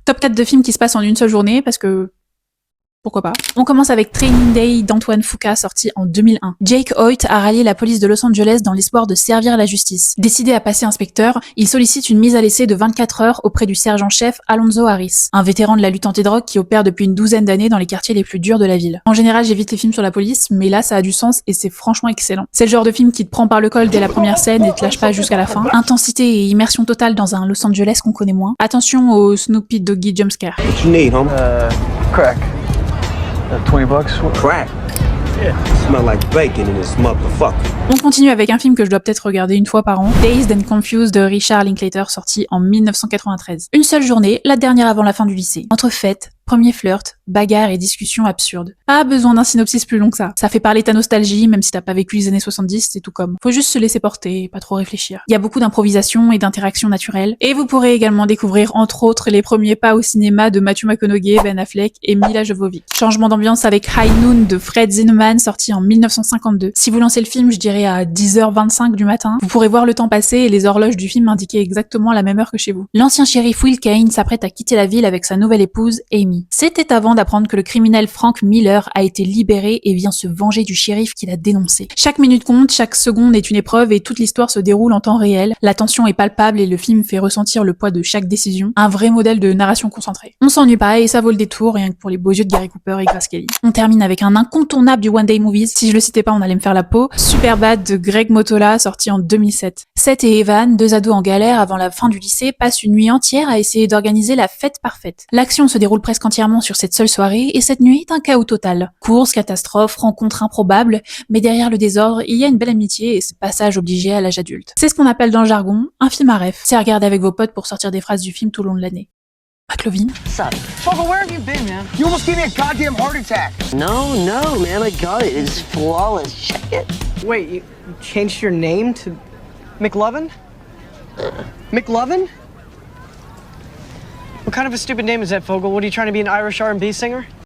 Top 4 de films qui se passent en une seule journée, parce que... pourquoi pas. On commence avec Training Day d'Antoine Fuqua, sorti en 2001. Jake Hoyt a rallié la police de Los Angeles dans l'espoir de servir la justice. Décidé à passer inspecteur, il sollicite une mise à l'essai de 24 heures auprès du sergent-chef Alonzo Harris, un vétéran de la lutte anti-drogue qui opère depuis une douzaine d'années dans les quartiers les plus durs de la ville. En général, j'évite les films sur la police, mais là, ça a du sens et c'est franchement excellent. C'est le genre de film qui te prend par le col dès la première scène et te lâche pas jusqu'à la fin. Intensité et immersion totale dans un Los Angeles qu'on connaît moins. Attention au Snoopy Doggy jumpscare. What you need, homie? Crack. 20 bucks? Crack? Yeah. Smell like bacon in this motherfucker. On continue avec un film que je dois peut-être regarder une fois par an, Dazed and Confused de Richard Linklater, sorti en 1993. Une seule journée, la dernière avant la fin du lycée. Entre fêtes, premier flirt, bagarre et discussions absurdes. Pas besoin d'un synopsis plus long que ça. Ça fait parler ta nostalgie, même si t'as pas vécu les années 70, c'est tout comme. Faut juste se laisser porter et pas trop réfléchir. Il y a beaucoup d'improvisation et d'interactions naturelles. Et vous pourrez également découvrir, entre autres, les premiers pas au cinéma de Matthew McConaughey, Ben Affleck et Mila Jovovich. Changement d'ambiance avec High Noon de Fred Zinnemann, sorti en 1952. Si vous lancez le film, je dirais à 10h25 du matin, vous pourrez voir le temps passer et les horloges du film indiquer exactement la même heure que chez vous. L'ancien shérif Will Kane s'apprête à quitter la ville avec sa nouvelle épouse, Amy. C'était avant d'apprendre que le criminel Frank Miller a été libéré et vient se venger du shérif qui l'a dénoncé. Chaque minute compte, chaque seconde est une épreuve et toute l'histoire se déroule en temps réel. La tension est palpable et le film fait ressentir le poids de chaque décision. Un vrai modèle de narration concentrée. On s'ennuie pas et ça vaut le détour, rien que pour les beaux yeux de Gary Cooper et Grace Kelly. On termine avec un incontournable du One Day Movies. Si je le citais pas, on allait me faire la peau. Superbad de Greg Mottola, sorti en 2007. Seth et Evan, deux ados en galère avant la fin du lycée, passent une nuit entière à essayer d'organiser la fête parfaite. L'action se déroule presque entièrement sur cette seule soirée et cette nuit est un chaos total. Courses, catastrophes, rencontres improbables, mais derrière le désordre, il y a une belle amitié et ce passage obligé à l'âge adulte. C'est ce qu'on appelle dans le jargon un film à ref. C'est à regarder avec vos potes pour sortir des phrases du film tout au long de l'année. McLovin. Fogel, where have you been, man? You almost gave me a goddamn heart attack. No, man, I got it. It's flawless. Check it. Wait, you changed your name to McLovin? McLovin? What kind of a stupid name is that, Fogel? What are you trying to be, an Irish R&B singer?